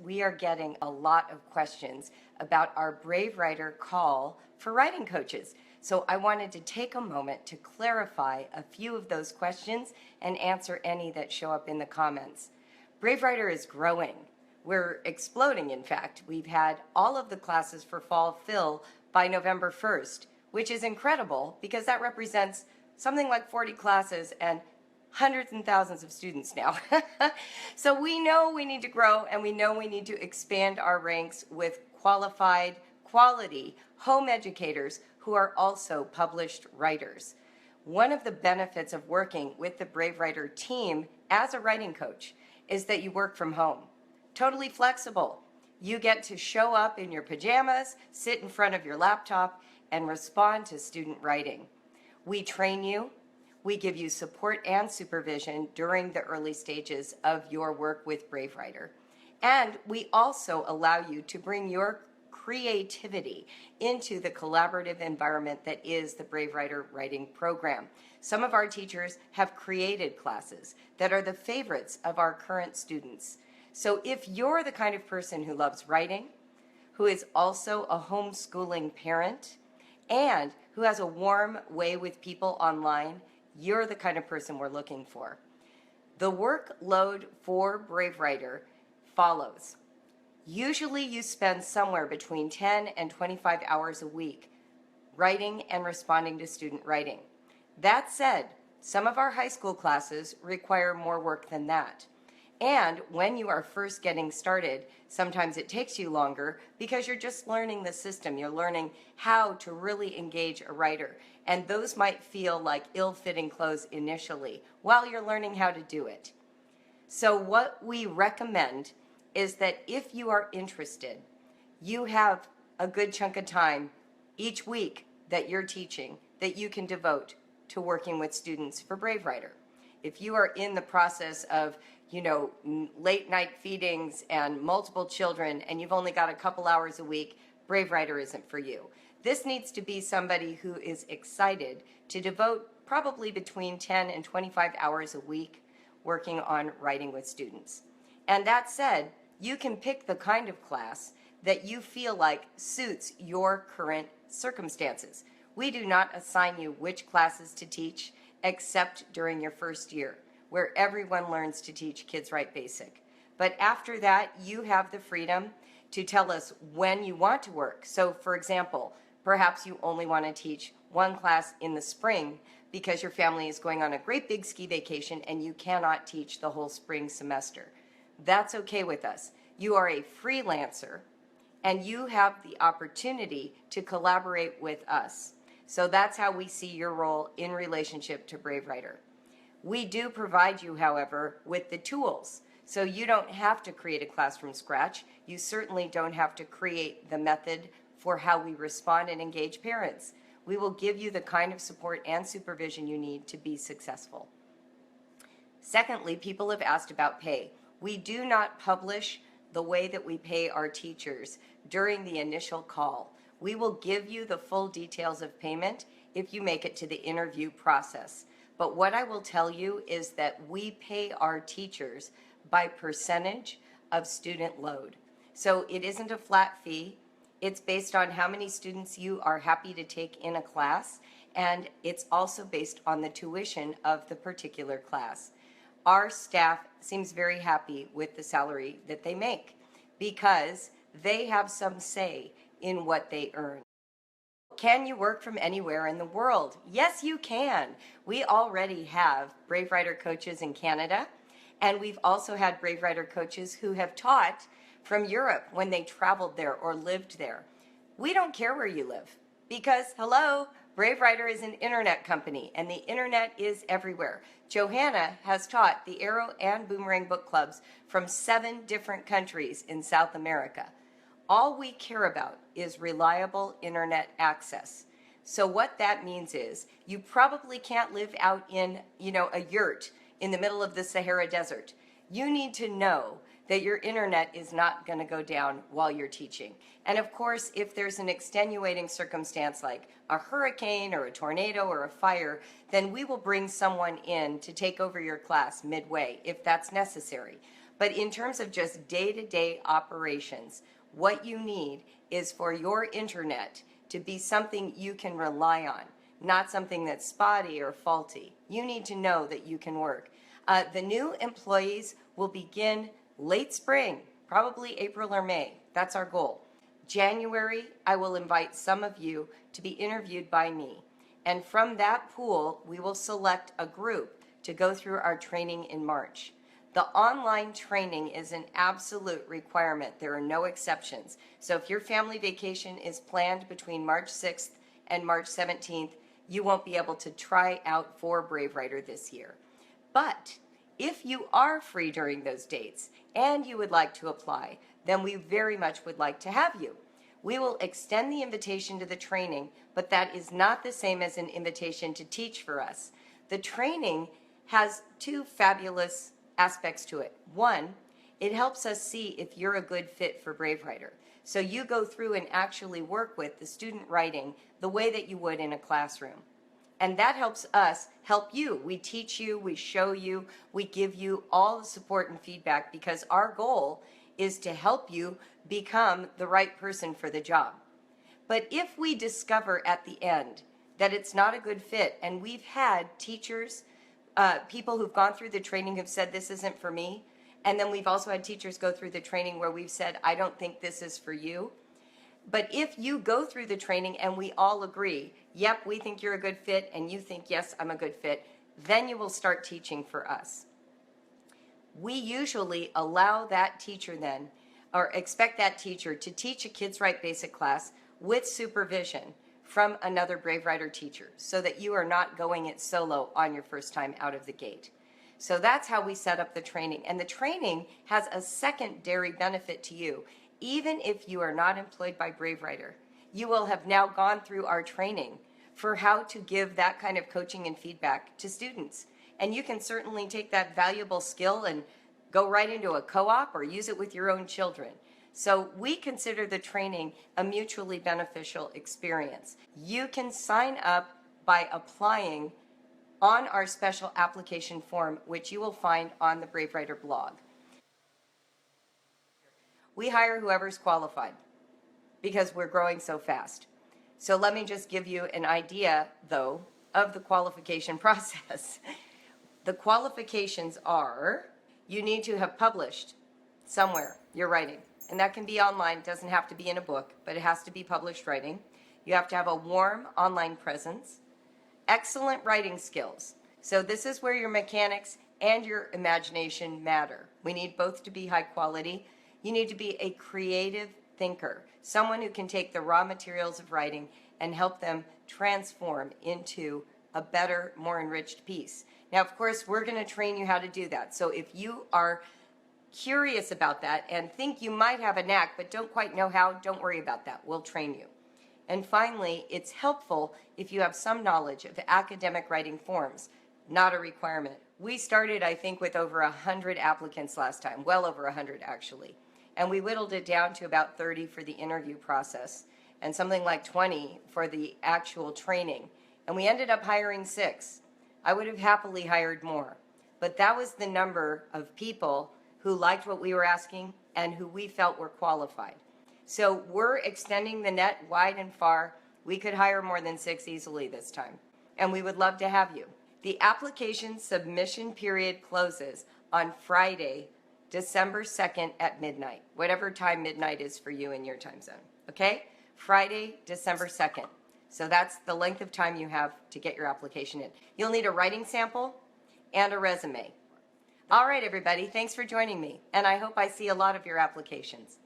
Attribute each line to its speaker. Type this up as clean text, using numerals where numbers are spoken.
Speaker 1: we are getting a lot of questions about our Brave Writer call for writing coaches. So I wanted to take a moment to clarify a few of those questions and answer any that show up in the comments. Brave Writer is growing. We're exploding, in fact. We've had all of the classes for fall fill by November 1st, which is incredible because that represents something like 40 classes and hundreds and thousands of students now. So we know we need to grow, and we know we need to expand our ranks with qualified, quality home educators who are also published writers. One of the benefits of working with the Brave Writer team as a writing coach is that you work from home. Totally flexible. You get to show up in your pajamas, sit in front of your laptop, and respond to student writing. We train you. We give you support and supervision during the early stages of your work with Brave Writer. And we also allow you to bring your creativity into the collaborative environment that is the Brave Writer writing program. Some of our teachers have created classes that are the favorites of our current students. So if you're the kind of person who loves writing, who is also a homeschooling parent, and who has a warm way with people online, you're the kind of person we're looking for. The workload for Brave Writer follows. Usually you spend somewhere between 10 and 25 hours a week writing and responding to student writing. That said, some of our high school classes require more work than that. And when you are first getting started, sometimes it takes you longer because you're just learning the system. You're learning how to really engage a writer. And those might feel like ill-fitting clothes initially while you're learning how to do it. So what we recommend is that if you are interested, you have a good chunk of time each week that you're teaching that you can devote to working with students for Brave Writer. If you are in the process of late night feedings and multiple children, and you've only got a couple hours a week, Brave Writer isn't for you. This needs to be somebody who is excited to devote probably between 10 and 25 hours a week working on writing with students. And that said, you can pick the kind of class that you feel like suits your current circumstances. We do not assign you which classes to teach except during your first year, where everyone learns to teach Kids Write Basic. But after that, you have the freedom to tell us when you want to work. So for example, perhaps you only want to teach one class in the spring because your family is going on a great big ski vacation and you cannot teach the whole spring semester. That's okay with us. You are a freelancer and you have the opportunity to collaborate with us. So that's how we see your role in relationship to Brave Writer. We do provide you, however, with the tools. So you don't have to create a class from scratch. You certainly don't have to create the method for how we respond and engage parents. We will give you the kind of support and supervision you need to be successful. Secondly, people have asked about pay. We do not publish the way that we pay our teachers during the initial call. We will give you the full details of payment if you make it to the interview process. But what I will tell you is that we pay our teachers by percentage of student load. So it isn't a flat fee. It's based on how many students you are happy to take in a class, and it's also based on the tuition of the particular class. Our staff seems very happy with the salary that they make because they have some say in what they earn. Can you work from anywhere in the world? Yes, you can. We already have Brave Writer coaches in Canada, and we've also had Brave Writer coaches who have taught from Europe when they traveled there or lived there. We don't care where you live because, hello, Brave Writer is an internet company, and the internet is everywhere. Johanna has taught the Arrow and Boomerang book clubs from 7 different countries in South America. All we care about is reliable internet access. So what that means is you probably can't live out in, a yurt in the middle of the Sahara Desert. You need to know that your internet is not going to go down while you're teaching. And of course, if there's an extenuating circumstance like a hurricane or a tornado or a fire, then we will bring someone in to take over your class midway if that's necessary. But in terms of just day-to-day operations, what you need is for your internet to be something you can rely on, not something that's spotty or faulty. You need to know that you can work. The new employees will begin late spring, probably April or May. That's our goal. January, I will invite some of you to be interviewed by me. And from that pool, we will select a group to go through our training in March. The online training is an absolute requirement. There are no exceptions. So if your family vacation is planned between March 6th and March 17th, you won't be able to try out for Brave Writer this year. But if you are free during those dates and you would like to apply, then we very much would like to have you. We will extend the invitation to the training, but that is not the same as an invitation to teach for us. The training has two fabulous aspects to it. One, it helps us see if you're a good fit for Brave Writer. So you go through and actually work with the student writing the way that you would in a classroom. And that helps us help you. We teach you, we show you, we give you all the support and feedback because our goal is to help you become the right person for the job. But if we discover at the end that it's not a good fit, and we've had teachers, people who've gone through the training have said this isn't for me, and then we've also had teachers go through the training where we've said, I don't think this is for you. But if you go through the training and we all agree, yep, we think you're a good fit, and you think, yes, I'm a good fit, then you will start teaching for us. We usually allow that teacher then, or expect that teacher to teach a Kids Write Basic class with supervision from another Brave Writer teacher so that you are not going it solo on your first time out of the gate. So that's how we set up the training. And the training has a secondary benefit to you. Even if you are not employed by Brave Writer, you will have now gone through our training for how to give that kind of coaching and feedback to students. And you can certainly take that valuable skill and go right into a co-op or use it with your own children. So we consider the training a mutually beneficial experience. You can sign up by applying on our special application form, which you will find on the Brave Writer blog. We hire whoever's qualified because we're growing so fast. So let me just give you an idea, though, of the qualification process. The qualifications are, you need to have published somewhere your writing. And that can be online, doesn't have to be in a book, but it has to be published writing. You have to have a warm online presence, excellent writing skills. So this is where your mechanics and your imagination matter. We need both to be high quality. You need to be a creative thinker, someone who can take the raw materials of writing and help them transform into a better, more enriched piece. Now, of course, we're going to train you how to do that. So if you are curious about that and think you might have a knack but don't quite know how, don't worry about that. We'll train you. And finally, it's helpful if you have some knowledge of academic writing forms, not a requirement. We started, I think, with over 100 applicants last time, well over 100 actually. And we whittled it down to about 30 for the interview process and something like 20 for the actual training. And we ended up hiring 6. I would have happily hired more. But that was the number of people who liked what we were asking and who we felt were qualified. So we're extending the net wide and far. We could hire more than 6 easily this time. And we would love to have you. The application submission period closes on Friday, December 2nd at midnight, whatever time midnight is for you in your time zone. Okay? Friday, December 2nd. So that's the length of time you have to get your application in. You'll need a writing sample and a resume. All right, everybody, thanks for joining me, and I hope I see a lot of your applications.